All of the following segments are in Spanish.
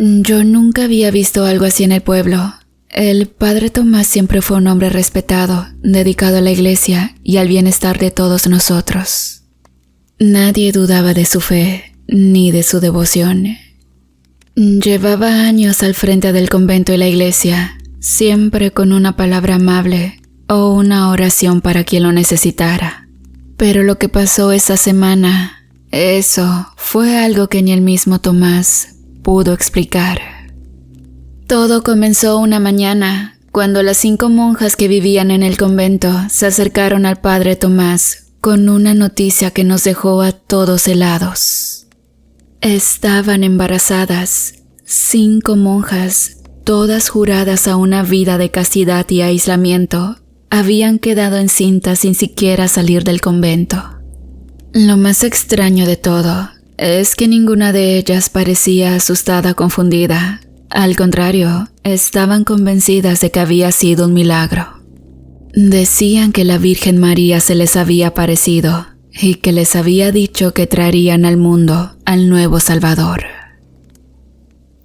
Yo nunca había visto algo así en el pueblo. El padre Tomás siempre fue un hombre respetado, dedicado a la iglesia y al bienestar de todos nosotros. Nadie dudaba de su fe ni de su devoción. Llevaba años al frente del convento y la iglesia, siempre con una palabra amable o una oración para quien lo necesitara. Pero lo que pasó esa semana, eso fue algo que ni el mismo Tomás pudo explicar. Todo comenzó una mañana, cuando las 5 monjas que vivían en el convento se acercaron al padre Tomás con una noticia que nos dejó a todos helados. Estaban embarazadas, 5 monjas, todas juradas a una vida de castidad y aislamiento, habían quedado encintas sin siquiera salir del convento. Lo más extraño de todo es que ninguna de ellas parecía asustada o confundida. Al contrario, estaban convencidas de que había sido un milagro. Decían que la Virgen María se les había aparecido y que les había dicho que traerían al mundo al nuevo Salvador.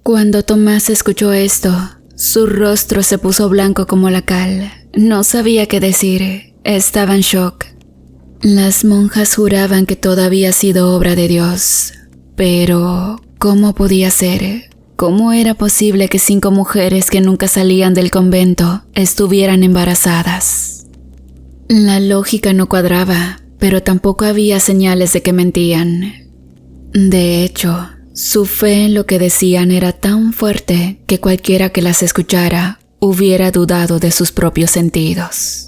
Cuando Tomás escuchó esto, su rostro se puso blanco como la cal. No sabía qué decir, estaba en shock. Las monjas juraban que todo había sido obra de Dios, pero ¿cómo podía ser? ¿Cómo era posible que 5 mujeres que nunca salían del convento estuvieran embarazadas? La lógica no cuadraba, pero tampoco había señales de que mentían. De hecho, su fe en lo que decían era tan fuerte que cualquiera que las escuchara hubiera dudado de sus propios sentidos.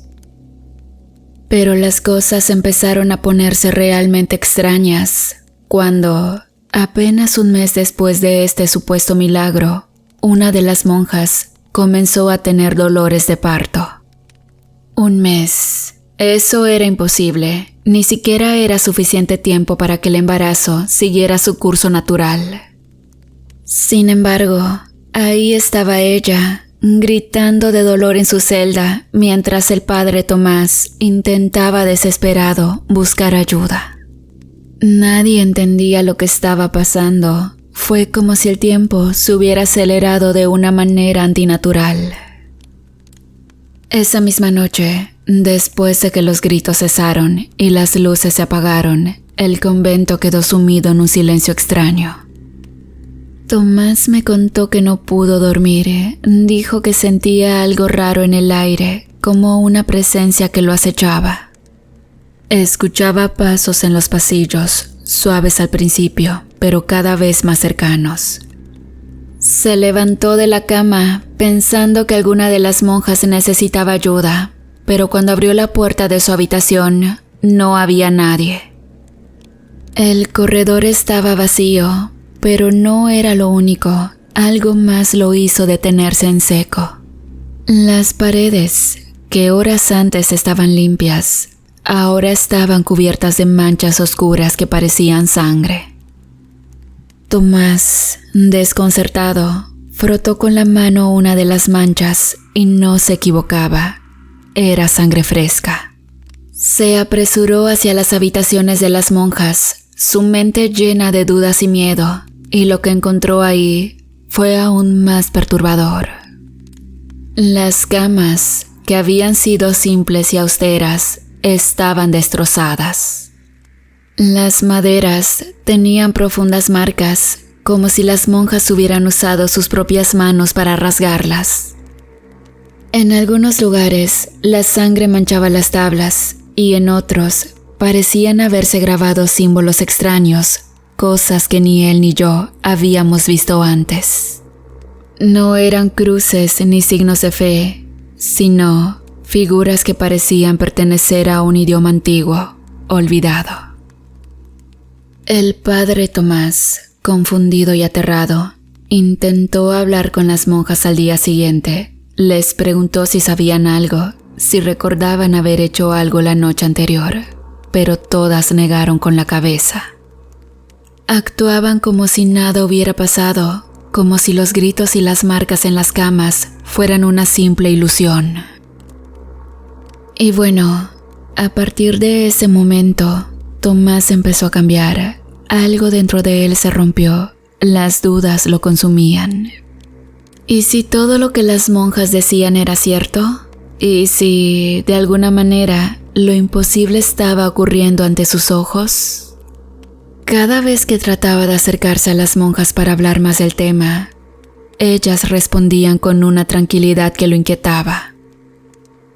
Pero las cosas empezaron a ponerse realmente extrañas cuando, apenas un mes después de este supuesto milagro, una de las monjas comenzó a tener dolores de parto. Un mes. Eso era imposible. Ni siquiera era suficiente tiempo para que el embarazo siguiera su curso natural. Sin embargo, ahí estaba ella, gritando de dolor en su celda, mientras el padre Tomás intentaba desesperado buscar ayuda. Nadie entendía lo que estaba pasando. Fue como si el tiempo se hubiera acelerado de una manera antinatural. Esa misma noche, después de que los gritos cesaron y las luces se apagaron, el convento quedó sumido en un silencio extraño. Tomás me contó que no pudo dormir. Dijo que sentía algo raro en el aire, como una presencia que lo acechaba. Escuchaba pasos en los pasillos, suaves al principio, pero cada vez más cercanos. Se levantó de la cama, pensando que alguna de las monjas necesitaba ayuda, pero cuando abrió la puerta de su habitación, no había nadie. El corredor estaba vacío, pero no era lo único. Algo más lo hizo detenerse en seco. Las paredes, que horas antes estaban limpias, ahora estaban cubiertas de manchas oscuras que parecían sangre. Tomás, desconcertado, frotó con la mano una de las manchas y no se equivocaba. Era sangre fresca. Se apresuró hacia las habitaciones de las monjas, su mente llena de dudas y miedo, y lo que encontró ahí fue aún más perturbador. Las camas, que habían sido simples y austeras, estaban destrozadas. Las maderas tenían profundas marcas, como si las monjas hubieran usado sus propias manos para rasgarlas. En algunos lugares, la sangre manchaba las tablas, y en otros parecían haberse grabado símbolos extraños, cosas que ni él ni yo habíamos visto antes. No eran cruces ni signos de fe, sino figuras que parecían pertenecer a un idioma antiguo, olvidado. El padre Tomás, confundido y aterrado, intentó hablar con las monjas al día siguiente. Les preguntó si sabían algo, si recordaban haber hecho algo la noche anterior, pero todas negaron con la cabeza. Actuaban como si nada hubiera pasado, como si los gritos y las marcas en las camas fueran una simple ilusión. Y bueno, a partir de ese momento, Tomás empezó a cambiar. Algo dentro de él se rompió. las dudas lo consumían. ¿Y si todo lo que las monjas decían era cierto? ¿Y si, de alguna manera, lo imposible estaba ocurriendo ante sus ojos? Cada vez que trataba de acercarse a las monjas para hablar más del tema, ellas respondían con una tranquilidad que lo inquietaba.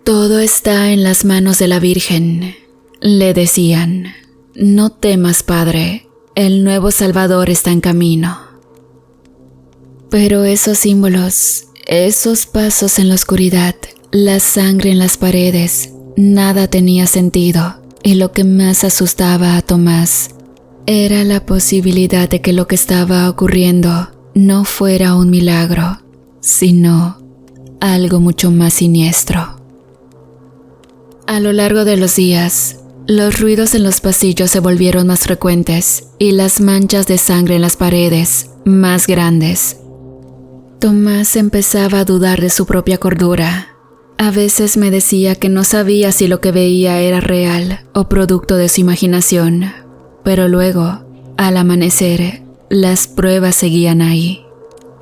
Todo está en las manos de la Virgen, le decían. No temas, padre, el nuevo Salvador está en camino. Pero esos símbolos, esos pasos en la oscuridad, la sangre en las paredes, nada tenía sentido, y lo que más asustaba a Tomás era la posibilidad de que lo que estaba ocurriendo no fuera un milagro, sino algo mucho más siniestro. A lo largo de los días, los ruidos en los pasillos se volvieron más frecuentes y las manchas de sangre en las paredes más grandes. Tomás empezaba a dudar de su propia cordura. A veces me decía que no sabía si lo que veía era real o producto de su imaginación, pero luego, al amanecer, las pruebas seguían ahí.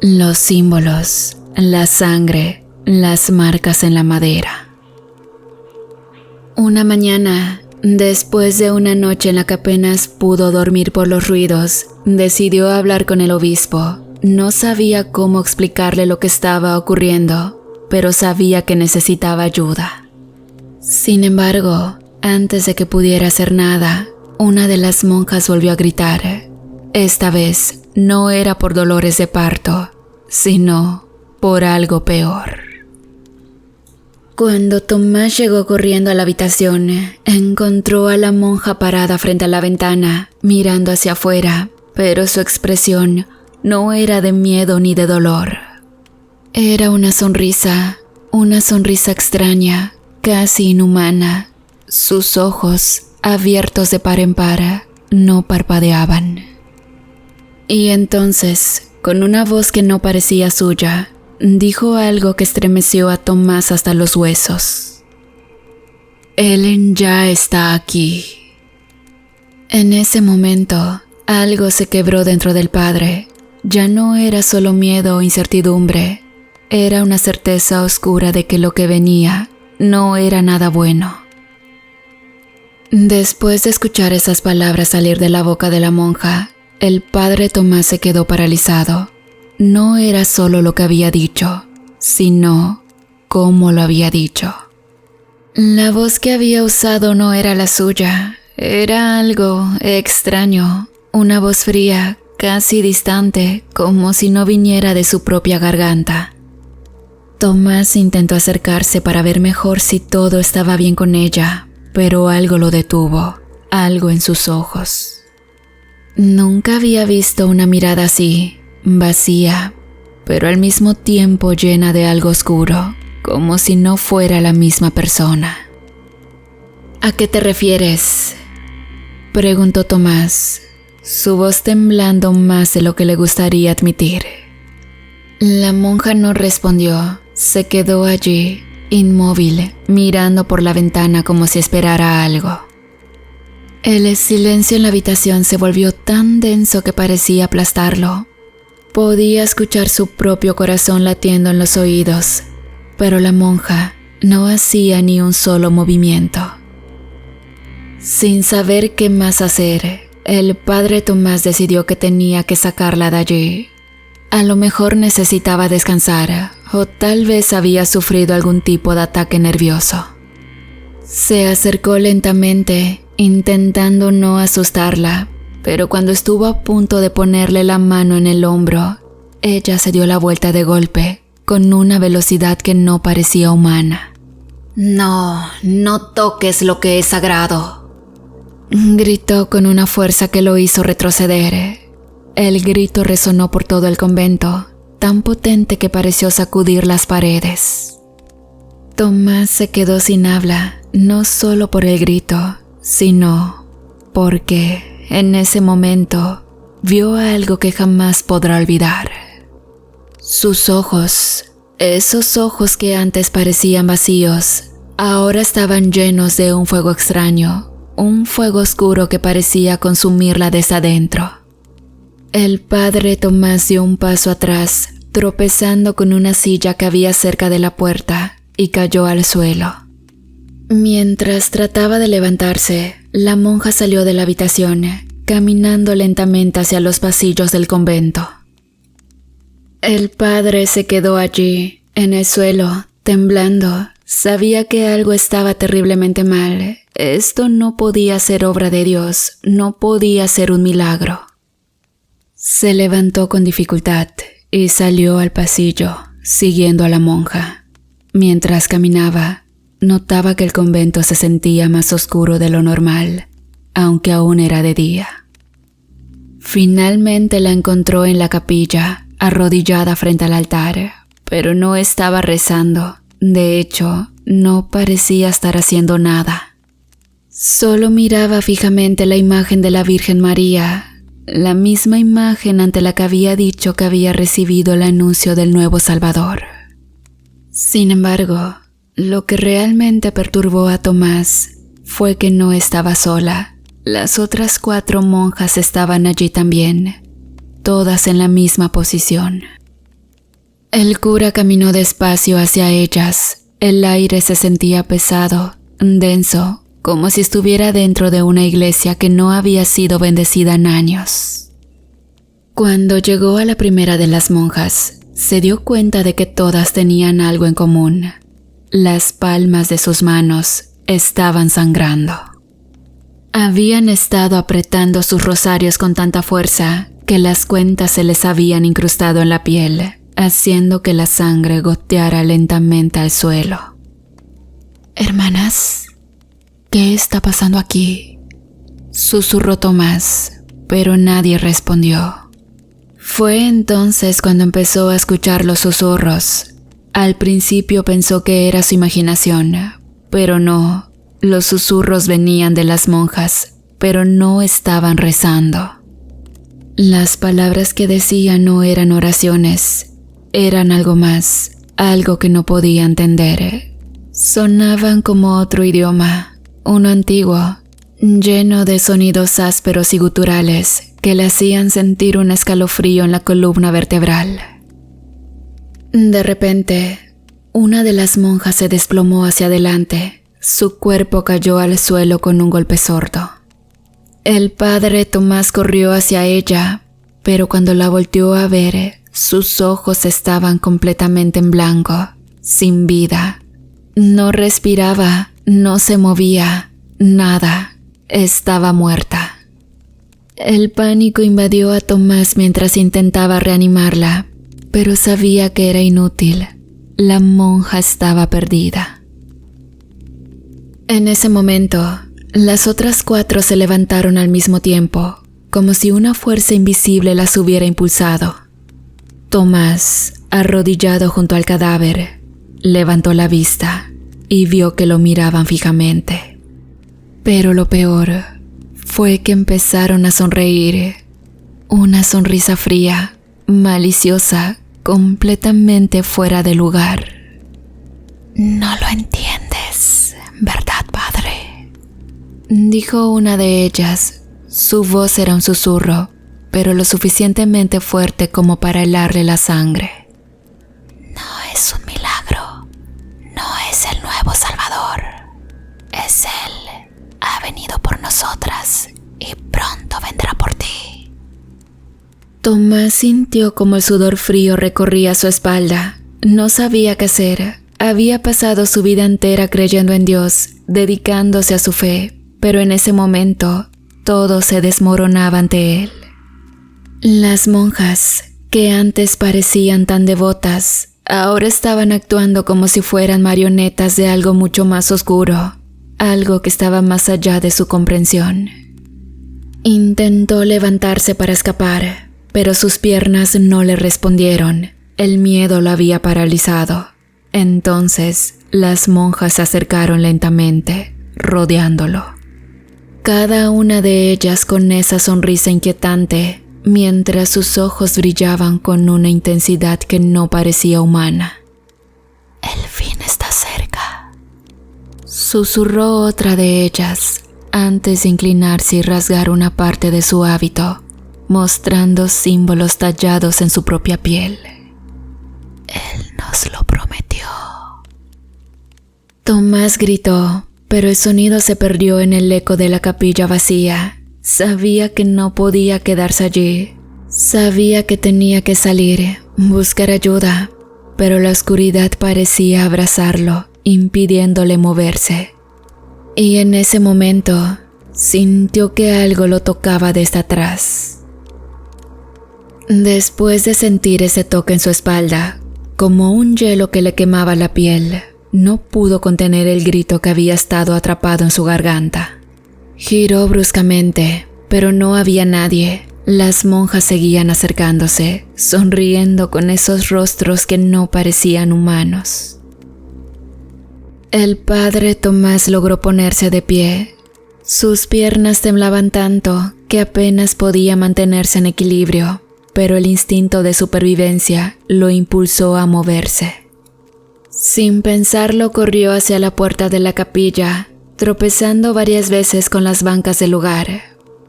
Los símbolos, la sangre, las marcas en la madera. Una mañana, después de una noche en la que apenas pudo dormir por los ruidos, decidió hablar con el obispo. No sabía cómo explicarle lo que estaba ocurriendo, pero sabía que necesitaba ayuda. Sin embargo, antes de que pudiera hacer nada, una de las monjas volvió a gritar. Esta vez no era por dolores de parto, sino por algo peor. Cuando Tomás llegó corriendo a la habitación, encontró a la monja parada frente a la ventana, mirando hacia afuera, pero su expresión no era de miedo ni de dolor. Era una sonrisa extraña, casi inhumana. Sus ojos, abiertos de par en par, no parpadeaban. Y entonces, con una voz que no parecía suya, dijo algo que estremeció a Tomás hasta los huesos. Ellen ya está aquí. En ese momento, algo se quebró dentro del padre. Ya no era solo miedo o incertidumbre, era una certeza oscura de que lo que venía no era nada bueno. Después de escuchar esas palabras salir de la boca de la monja, el padre Tomás se quedó paralizado. No era solo lo que había dicho, sino cómo lo había dicho. La voz que había usado no era la suya, era algo extraño, una voz fría, casi distante, como si no viniera de su propia garganta. Tomás intentó acercarse para ver mejor si todo estaba bien con ella, pero algo lo detuvo, algo en sus ojos. Nunca había visto una mirada así, vacía, pero al mismo tiempo llena de algo oscuro, como si no fuera la misma persona. ¿A qué te refieres?, preguntó Tomás, su voz temblando más de lo que le gustaría admitir. La monja no respondió, se quedó allí, inmóvil, mirando por la ventana como si esperara algo. El silencio en la habitación se volvió tan denso que parecía aplastarlo. Podía escuchar su propio corazón latiendo en los oídos, pero la monja no hacía ni un solo movimiento. Sin saber qué más hacer, el padre Tomás decidió que tenía que sacarla de allí. A lo mejor necesitaba descansar, o tal vez había sufrido algún tipo de ataque nervioso. Se acercó lentamente, intentando no asustarla, pero cuando estuvo a punto de ponerle la mano en el hombro, ella se dio la vuelta de golpe, con una velocidad que no parecía humana. «No, no toques lo que es sagrado», gritó con una fuerza que lo hizo retroceder. El grito resonó por todo el convento, tan potente que pareció sacudir las paredes. Tomás se quedó sin habla, no solo por el grito, sino porque en ese momento vio algo que jamás podrá olvidar. Sus ojos, esos ojos que antes parecían vacíos, ahora estaban llenos de un fuego extraño, un fuego oscuro que parecía consumirla desde adentro. El padre Tomás dio un paso atrás, tropezando con una silla que había cerca de la puerta, y cayó al suelo. Mientras trataba de levantarse, la monja salió de la habitación, caminando lentamente hacia los pasillos del convento. El padre se quedó allí, en el suelo, temblando. Sabía que algo estaba terriblemente mal. Esto no podía ser obra de Dios, no podía ser un milagro. Se levantó con dificultad y salió al pasillo, siguiendo a la monja. Mientras caminaba, notaba que el convento se sentía más oscuro de lo normal, aunque aún era de día. Finalmente la encontró en la capilla, arrodillada frente al altar, pero no estaba rezando. De hecho, no parecía estar haciendo nada. Solo miraba fijamente la imagen de la Virgen María, la misma imagen ante la que había dicho que había recibido el anuncio del nuevo Salvador. Sin embargo, lo que realmente perturbó a Tomás fue que no estaba sola. Las otras 4 monjas estaban allí también, todas en la misma posición. El cura caminó despacio hacia ellas. El aire se sentía pesado, denso, como si estuviera dentro de una iglesia que no había sido bendecida en años. Cuando llegó a la primera de las monjas, se dio cuenta de que todas tenían algo en común. Las palmas de sus manos estaban sangrando. Habían estado apretando sus rosarios con tanta fuerza que las cuentas se les habían incrustado en la piel, haciendo que la sangre goteara lentamente al suelo. «Hermanas, ¿qué está pasando aquí?», susurró Tomás, pero nadie respondió. Fue entonces cuando empezó a escuchar los susurros. Al principio pensó que era su imaginación, pero no. Los susurros venían de las monjas, pero no estaban rezando. Las palabras que decían no eran oraciones, eran algo más, algo que no podía entender. Sonaban como otro idioma, uno antiguo, lleno de sonidos ásperos y guturales que le hacían sentir un escalofrío en la columna vertebral. De repente, una de las monjas se desplomó hacia adelante. Su cuerpo cayó al suelo con un golpe sordo. El padre Tomás corrió hacia ella, pero cuando la volteó a ver, sus ojos estaban completamente en blanco, sin vida. No respiraba, no se movía, nada. Estaba muerta. El pánico invadió a Tomás mientras intentaba reanimarla, pero sabía que era inútil. La monja estaba perdida. En ese momento, las otras 4 se levantaron al mismo tiempo, como si una fuerza invisible las hubiera impulsado. Tomás, arrodillado junto al cadáver, levantó la vista y vio que lo miraban fijamente. Pero lo peor fue que empezaron a sonreír. Una sonrisa fría, maliciosa, completamente fuera de lugar. «No lo entiendes, ¿verdad, padre?», dijo una de ellas. Su voz era un susurro, pero lo suficientemente fuerte como para helarle la sangre. «No es un milagro, no es el nuevo Salvador, es Él. Ha venido por nosotras y pronto vendrá por ti». Tomás sintió como el sudor frío recorría su espalda. No sabía qué hacer. Había pasado su vida entera creyendo en Dios, dedicándose a su fe, pero en ese momento todo se desmoronaba ante él. Las monjas, que antes parecían tan devotas, ahora estaban actuando como si fueran marionetas de algo mucho más oscuro, algo que estaba más allá de su comprensión. Intentó levantarse para escapar, pero sus piernas no le respondieron. El miedo lo había paralizado. Entonces, las monjas se acercaron lentamente, rodeándolo. Cada una de ellas con esa sonrisa inquietante, mientras sus ojos brillaban con una intensidad que no parecía humana. «El fin está cerca», susurró otra de ellas, antes de inclinarse y rasgar una parte de su hábito, mostrando símbolos tallados en su propia piel. Él nos lo prometió. Tomás gritó, pero el sonido se perdió en el eco de la capilla vacía. Sabía que no podía quedarse allí. Sabía que tenía que salir, buscar ayuda, pero la oscuridad parecía abrazarlo, impidiéndole moverse. Y en ese momento, sintió que algo lo tocaba desde atrás. Después de sentir ese toque en su espalda, como un hielo que le quemaba la piel, no pudo contener el grito que había estado atrapado en su garganta. Giró bruscamente, pero no había nadie. Las monjas seguían acercándose, sonriendo con esos rostros que no parecían humanos. El padre Tomás logró ponerse de pie. Sus piernas temblaban tanto que apenas podía mantenerse en equilibrio, pero el instinto de supervivencia lo impulsó a moverse. Sin pensarlo, corrió hacia la puerta de la capilla, tropezando varias veces con las bancas del lugar.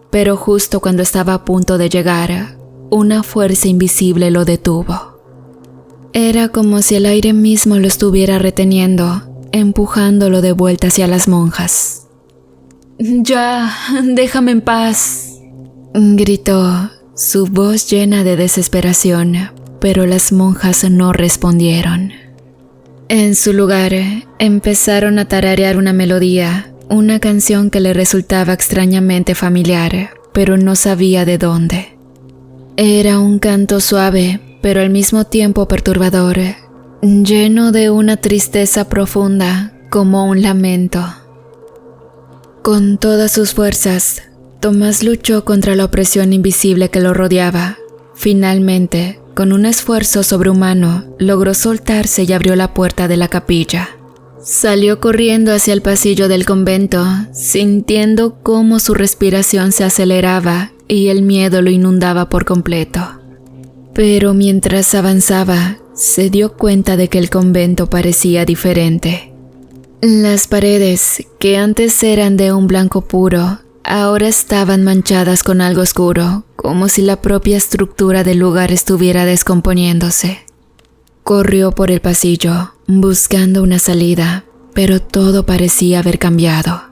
Pero justo cuando estaba a punto de llegar, una fuerza invisible lo detuvo. Era como si el aire mismo lo estuviera reteniendo, empujándolo de vuelta hacia las monjas. «Ya, déjame en paz», gritó, su voz llena de desesperación, pero las monjas no respondieron. En su lugar, empezaron a tararear una melodía, una canción que le resultaba extrañamente familiar, pero no sabía de dónde. Era un canto suave, pero al mismo tiempo perturbador, lleno de una tristeza profunda, como un lamento. Con todas sus fuerzas, Tomás luchó contra la opresión invisible que lo rodeaba. Finalmente, con un esfuerzo sobrehumano, logró soltarse y abrió la puerta de la capilla. Salió corriendo hacia el pasillo del convento, sintiendo cómo su respiración se aceleraba y el miedo lo inundaba por completo. Pero mientras avanzaba, se dio cuenta de que el convento parecía diferente. Las paredes, que antes eran de un blanco puro, ahora estaban manchadas con algo oscuro, como si la propia estructura del lugar estuviera descomponiéndose. Corrió por el pasillo, buscando una salida, pero todo parecía haber cambiado.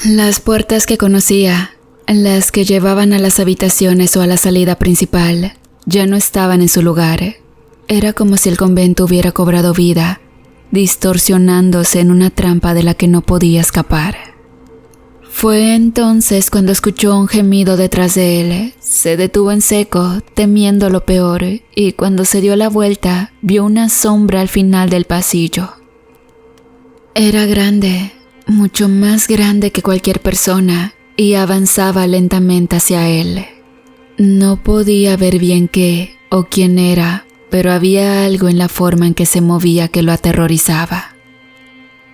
Las puertas que conocía, las que llevaban a las habitaciones o a la salida principal, ya no estaban en su lugar. Era como si el convento hubiera cobrado vida, distorsionándose en una trampa de la que no podía escapar. Fue entonces cuando escuchó un gemido detrás de él. Se detuvo en seco, temiendo lo peor, y cuando se dio la vuelta, vio una sombra al final del pasillo. Era grande, mucho más grande que cualquier persona, y avanzaba lentamente hacia él. No podía ver bien qué o quién era, pero había algo en la forma en que se movía que lo aterrorizaba.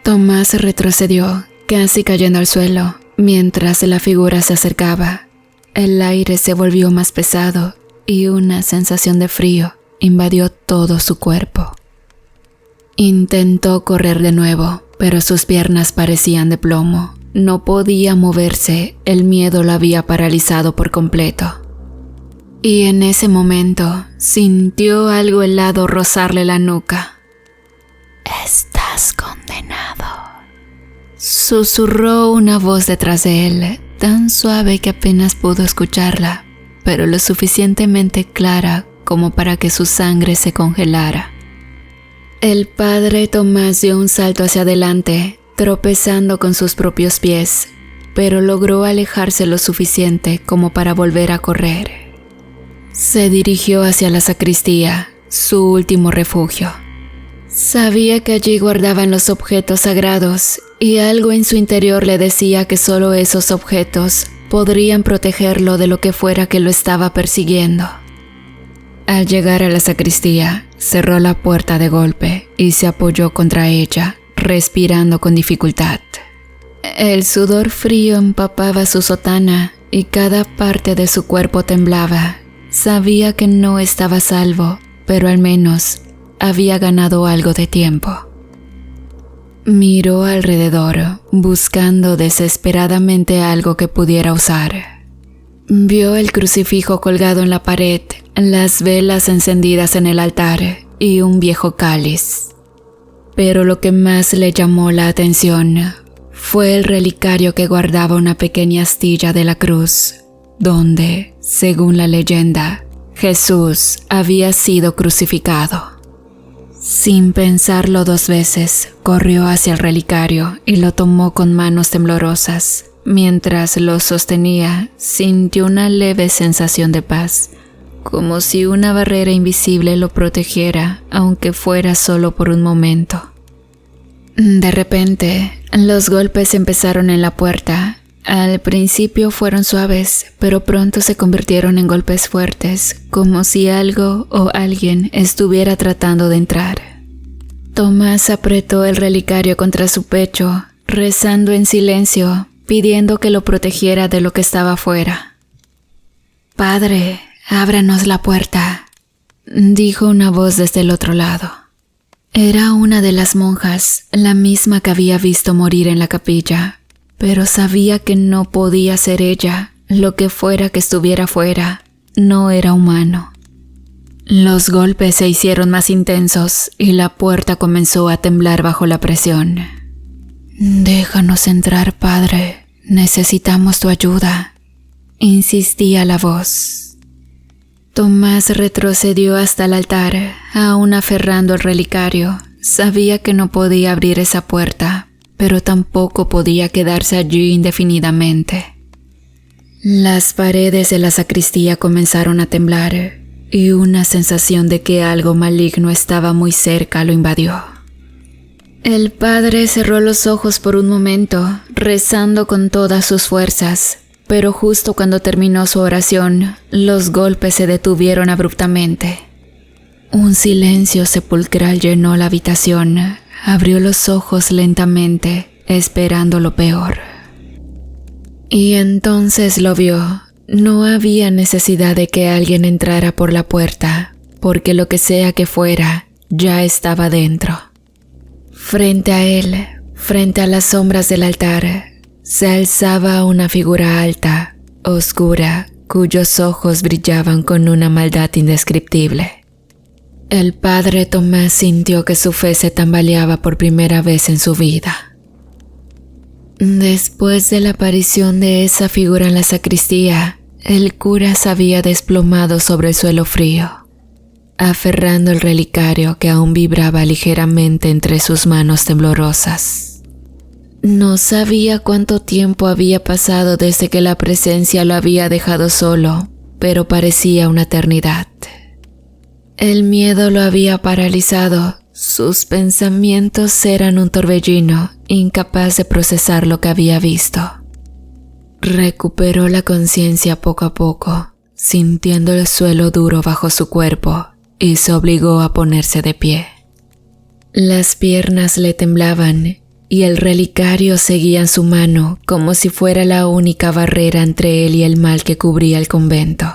Tomás retrocedió, casi cayendo al suelo. Mientras la figura se acercaba, el aire se volvió más pesado y una sensación de frío invadió todo su cuerpo. Intentó correr de nuevo, pero sus piernas parecían de plomo. No podía moverse, el miedo lo había paralizado por completo. Y en ese momento sintió algo helado rozarle la nuca. «Estás condenado», susurró una voz detrás de él, tan suave que apenas pudo escucharla, pero lo suficientemente clara como para que su sangre se congelara. El padre Tomás dio un salto hacia adelante, tropezando con sus propios pies, pero logró alejarse lo suficiente como para volver a correr. Se dirigió hacia la sacristía, su último refugio. Sabía que allí guardaban los objetos sagrados y algo en su interior le decía que solo esos objetos podrían protegerlo de lo que fuera que lo estaba persiguiendo. Al llegar a la sacristía, cerró la puerta de golpe y se apoyó contra ella, respirando con dificultad. El sudor frío empapaba su sotana y cada parte de su cuerpo temblaba. Sabía que no estaba a salvo, pero al menos había ganado algo de tiempo. Miró alrededor, buscando desesperadamente algo que pudiera usar. Vio el crucifijo colgado en la pared, las velas encendidas en el altar y un viejo cáliz. Pero lo que más le llamó la atención fue el relicario que guardaba una pequeña astilla de la cruz, donde, según la leyenda, Jesús había sido crucificado. Sin pensarlo 2 veces, corrió hacia el relicario y lo tomó con manos temblorosas. Mientras lo sostenía, sintió una leve sensación de paz, como si una barrera invisible lo protegiera, aunque fuera solo por un momento. De repente, los golpes empezaron en la puerta. Al principio fueron suaves, pero pronto se convirtieron en golpes fuertes, como si algo o alguien estuviera tratando de entrar. Tomás apretó el relicario contra su pecho, rezando en silencio, pidiendo que lo protegiera de lo que estaba afuera. «Padre, ábranos la puerta», dijo una voz desde el otro lado. Era una de las monjas, la misma que había visto morir en la capilla, pero sabía que no podía ser ella. Lo que fuera que estuviera fuera no era humano. Los golpes se hicieron más intensos y la puerta comenzó a temblar bajo la presión. «Déjanos entrar, padre. Necesitamos tu ayuda», insistía la voz. Tomás retrocedió hasta el altar, aún aferrando el relicario. Sabía que no podía abrir esa puerta, pero tampoco podía quedarse allí indefinidamente. Las paredes de la sacristía comenzaron a temblar y una sensación de que algo maligno estaba muy cerca lo invadió. El padre cerró los ojos por un momento, rezando con todas sus fuerzas, pero justo cuando terminó su oración, los golpes se detuvieron abruptamente. Un silencio sepulcral llenó la habitación. Abrió los ojos lentamente, esperando lo peor. Y entonces lo vio. No había necesidad de que alguien entrara por la puerta, porque lo que sea que fuera, ya estaba dentro. Frente a él, frente a las sombras del altar, se alzaba una figura alta, oscura, cuyos ojos brillaban con una maldad indescriptible. El padre Tomás sintió que su fe se tambaleaba por primera vez en su vida. Después de la aparición de esa figura en la sacristía, el cura se había desplomado sobre el suelo frío, aferrando el relicario que aún vibraba ligeramente entre sus manos temblorosas. No sabía cuánto tiempo había pasado desde que la presencia lo había dejado solo, pero parecía una eternidad. El miedo lo había paralizado. Sus pensamientos eran un torbellino, incapaz de procesar lo que había visto. Recuperó la conciencia poco a poco, sintiendo el suelo duro bajo su cuerpo, y se obligó a ponerse de pie. Las piernas le temblaban y el relicario seguía en su mano como si fuera la única barrera entre él y el mal que cubría el convento.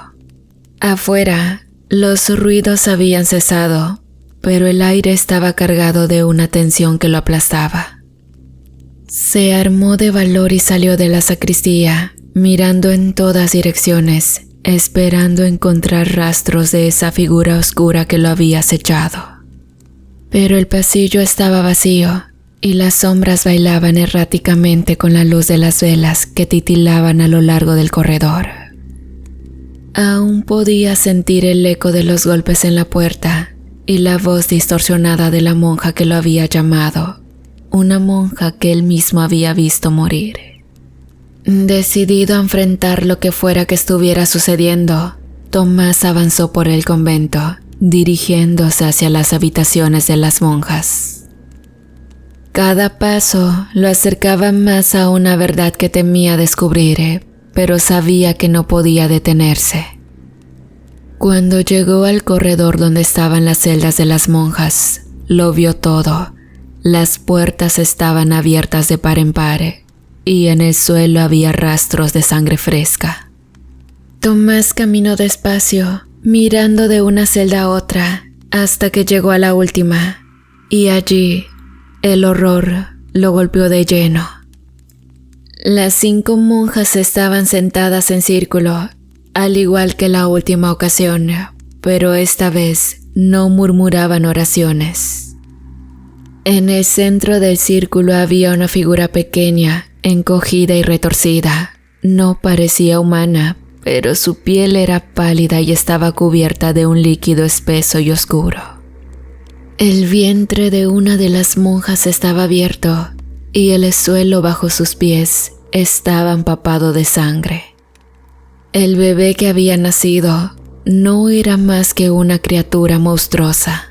Afuera, los ruidos habían cesado, pero el aire estaba cargado de una tensión que lo aplastaba. Se armó de valor y salió de la sacristía, mirando en todas direcciones, esperando encontrar rastros de esa figura oscura que lo había acechado. Pero el pasillo estaba vacío y las sombras bailaban erráticamente con la luz de las velas que titilaban a lo largo del corredor. Aún podía sentir el eco de los golpes en la puerta y la voz distorsionada de la monja que lo había llamado, una monja que él mismo había visto morir. Decidido a enfrentar lo que fuera que estuviera sucediendo, Tomás avanzó por el convento, dirigiéndose hacia las habitaciones de las monjas. Cada paso lo acercaba más a una verdad que temía descubrir, pero sabía que no podía detenerse. Cuando llegó al corredor donde estaban las celdas de las monjas, lo vio todo. Las puertas estaban abiertas de par en par, y en el suelo había rastros de sangre fresca. Tomás caminó despacio, mirando de una celda a otra, hasta que llegó a la última, y allí el horror lo golpeó de lleno. Las 5 monjas estaban sentadas en círculo al igual que la última ocasión, pero esta vez no murmuraban oraciones. En el centro del círculo había una figura pequeña, encogida y retorcida. No parecía humana, pero su piel era pálida y estaba cubierta de un líquido espeso y oscuro. El vientre de una de las monjas estaba abierto y el suelo bajo sus pies estaba empapado de sangre. El bebé que había nacido no era más que una criatura monstruosa.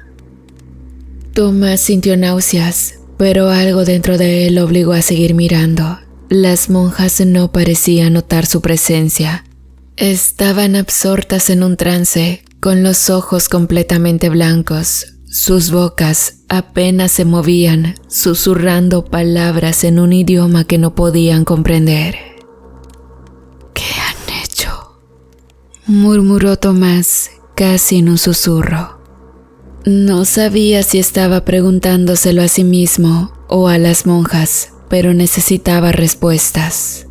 Tomás sintió náuseas, pero algo dentro de él lo obligó a seguir mirando. Las monjas no parecían notar su presencia. Estaban absortas en un trance, con los ojos completamente blancos. Sus bocas apenas se movían, susurrando palabras en un idioma que no podían comprender. ¿Qué han hecho?, murmuró Tomás, casi en un susurro. No sabía si estaba preguntándoselo a sí mismo o a las monjas, pero necesitaba respuestas.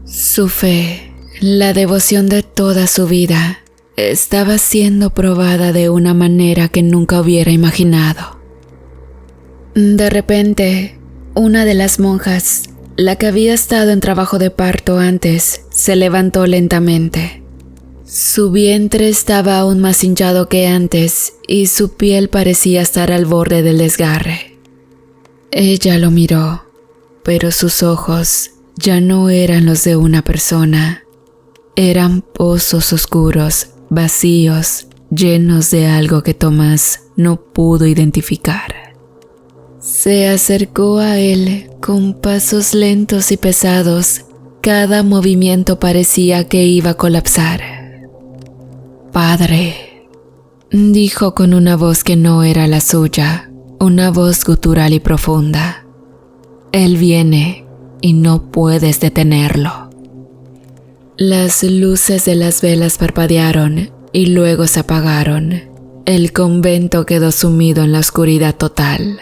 Su fe, la devoción de toda su vida, estaba siendo probada de una manera que nunca hubiera imaginado. De repente, una de las monjas, la que había estado en trabajo de parto antes, se levantó lentamente. Su vientre estaba aún más hinchado que antes y su piel parecía estar al borde del desgarre. Ella lo miró, pero sus ojos ya no eran los de una persona. Eran pozos oscuros, vacíos, llenos de algo que Tomás no pudo identificar. Se acercó a él con pasos lentos y pesados. Cada movimiento parecía que iba a colapsar. «Padre», dijo con una voz que no era la suya, una voz gutural y profunda. «Él viene y no puedes detenerlo». Las luces de las velas parpadearon y luego se apagaron. El convento quedó sumido en la oscuridad total.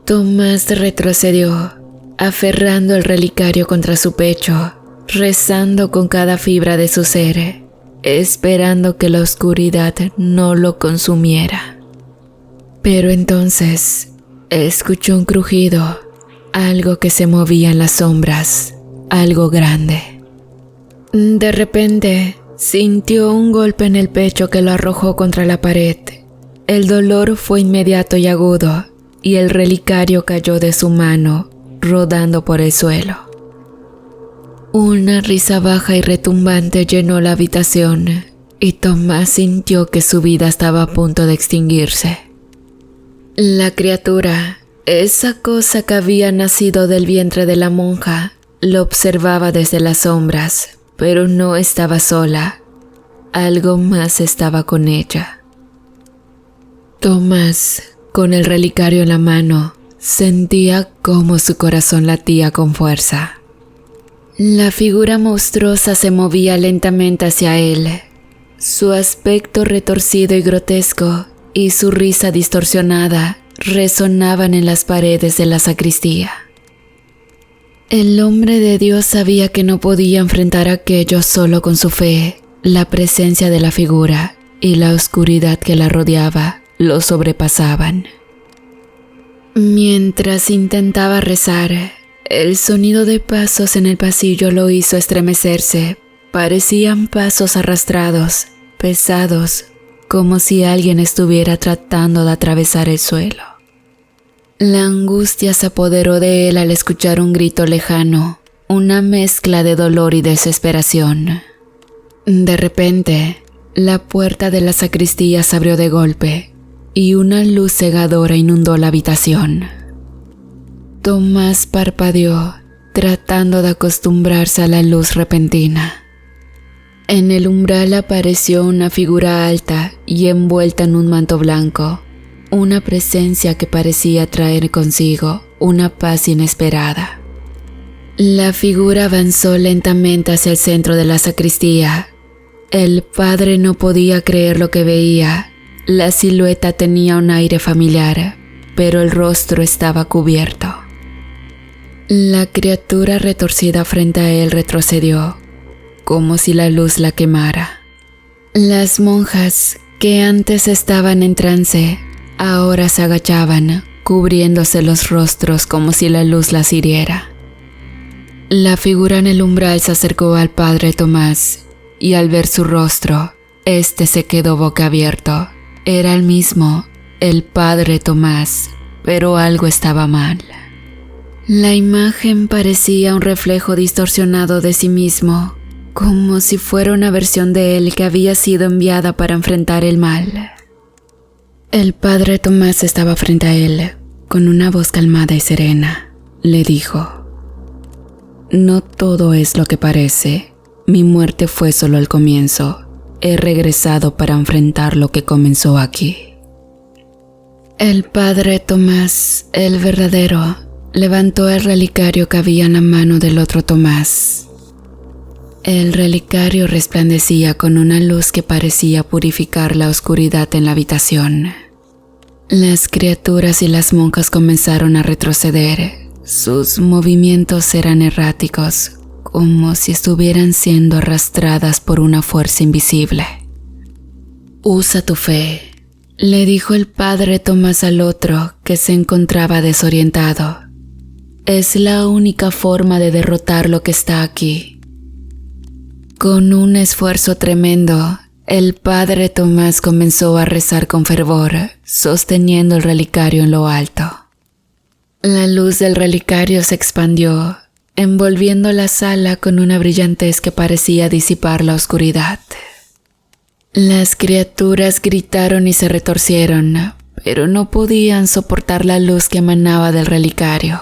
Tomás retrocedió, aferrando el relicario contra su pecho, rezando con cada fibra de su ser, esperando que la oscuridad no lo consumiera. Pero entonces escuchó un crujido, algo que se movía en las sombras, algo grande. De repente, sintió un golpe en el pecho que lo arrojó contra la pared. El dolor fue inmediato y agudo, y el relicario cayó de su mano, rodando por el suelo. Una risa baja y retumbante llenó la habitación, y Tomás sintió que su vida estaba a punto de extinguirse. La criatura, esa cosa que había nacido del vientre de la monja, lo observaba desde las sombras, pero no estaba sola. Algo más estaba con ella. Tomás, con el relicario en la mano, sentía cómo su corazón latía con fuerza. La figura monstruosa se movía lentamente hacia él. Su aspecto retorcido y grotesco y su risa distorsionada resonaban en las paredes de la sacristía. El hombre de Dios sabía que no podía enfrentar aquello solo con su fe. La presencia de la figura y la oscuridad que la rodeaba lo sobrepasaban. Mientras intentaba rezar, el sonido de pasos en el pasillo lo hizo estremecerse. Parecían pasos arrastrados, pesados, como si alguien estuviera tratando de atravesar el suelo. La angustia se apoderó de él al escuchar un grito lejano, una mezcla de dolor y desesperación. De repente, la puerta de la sacristía se abrió de golpe y una luz cegadora inundó la habitación. Tomás parpadeó, tratando de acostumbrarse a la luz repentina. En el umbral apareció una figura alta y envuelta en un manto blanco, una presencia que parecía traer consigo una paz inesperada. La figura avanzó lentamente hacia el centro de la sacristía. El padre no podía creer lo que veía. La silueta tenía un aire familiar, pero el rostro estaba cubierto. La criatura retorcida frente a él retrocedió. como si la luz la quemara. Las monjas, que antes estaban en trance, ahora se agachaban, cubriéndose los rostros como si la luz las hiriera. La figura en el umbral se acercó al padre Tomás, y al ver su rostro, este se quedó boca abierto. Era el mismo, el padre Tomás, pero algo estaba mal. La imagen parecía un reflejo distorsionado de sí mismo, como si fuera una versión de él que había sido enviada para enfrentar el mal. El padre Tomás estaba frente a él, con una voz calmada y serena. Le dijo: «No todo es lo que parece. Mi muerte fue solo el comienzo. He regresado para enfrentar lo que comenzó aquí». El padre Tomás, el verdadero, levantó el relicario que había en la mano del otro Tomás. El relicario resplandecía con una luz que parecía purificar la oscuridad en la habitación. Las criaturas y las monjas comenzaron a retroceder. Sus movimientos eran erráticos, como si estuvieran siendo arrastradas por una fuerza invisible. «Usa tu fe», le dijo el padre Tomás al otro, que se encontraba desorientado. «Es la única forma de derrotar lo que está aquí». Con un esfuerzo tremendo, el padre Tomás comenzó a rezar con fervor, sosteniendo el relicario en lo alto. La luz del relicario se expandió, envolviendo la sala con una brillantez que parecía disipar la oscuridad. Las criaturas gritaron y se retorcieron, pero no podían soportar la luz que emanaba del relicario.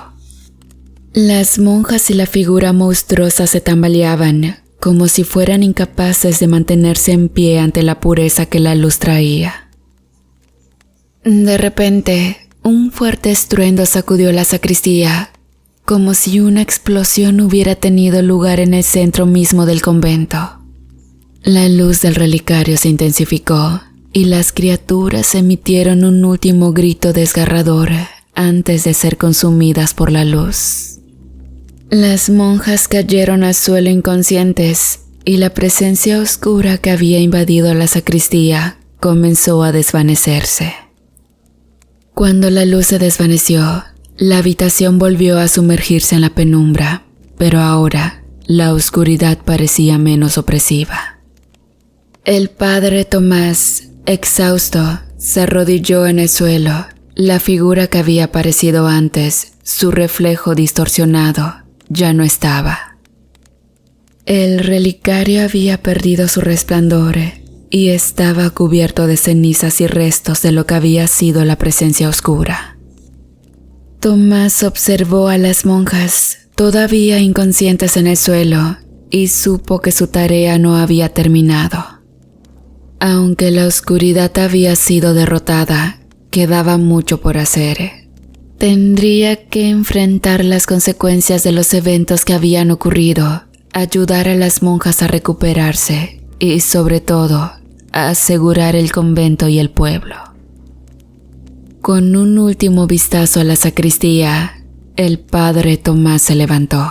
Las monjas y la figura monstruosa se tambaleaban, como si fueran incapaces de mantenerse en pie ante la pureza que la luz traía. De repente, un fuerte estruendo sacudió la sacristía, como si una explosión hubiera tenido lugar en el centro mismo del convento. La luz del relicario se intensificó y las criaturas emitieron un último grito desgarrador antes de ser consumidas por la luz. Las monjas cayeron al suelo inconscientes y la presencia oscura que había invadido la sacristía comenzó a desvanecerse. Cuando la luz se desvaneció, la habitación volvió a sumergirse en la penumbra, pero ahora la oscuridad parecía menos opresiva. El padre Tomás, exhausto, se arrodilló en el suelo. La figura que había aparecido antes, su reflejo distorsionado, ya no estaba. El relicario había perdido su resplandor y estaba cubierto de cenizas y restos de lo que había sido la presencia oscura. Tomás observó a las monjas, todavía inconscientes en el suelo, y supo que su tarea no había terminado. Aunque la oscuridad había sido derrotada, quedaba mucho por hacer. Tendría que enfrentar las consecuencias de los eventos que habían ocurrido, ayudar a las monjas a recuperarse y, sobre todo, a asegurar el convento y el pueblo. Con un último vistazo a la sacristía, el padre Tomás se levantó.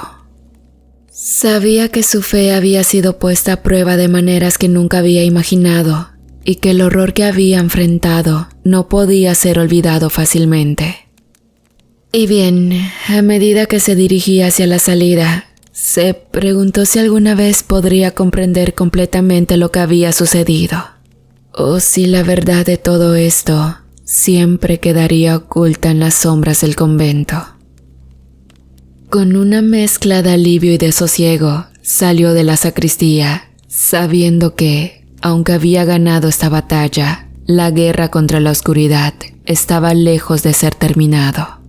Sabía que su fe había sido puesta a prueba de maneras que nunca había imaginado y que el horror que había enfrentado no podía ser olvidado fácilmente. Y bien, a medida que se dirigía hacia la salida, se preguntó si alguna vez podría comprender completamente lo que había sucedido, o si la verdad de todo esto siempre quedaría oculta en las sombras del convento. Con una mezcla de alivio y desosiego, salió de la sacristía, sabiendo que, aunque había ganado esta batalla, la guerra contra la oscuridad estaba lejos de ser terminado.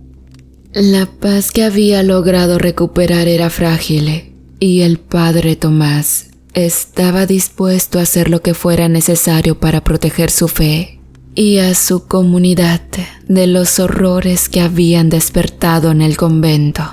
La paz que había logrado recuperar era frágil, y el padre Tomás estaba dispuesto a hacer lo que fuera necesario para proteger su fe y a su comunidad de los horrores que habían despertado en el convento.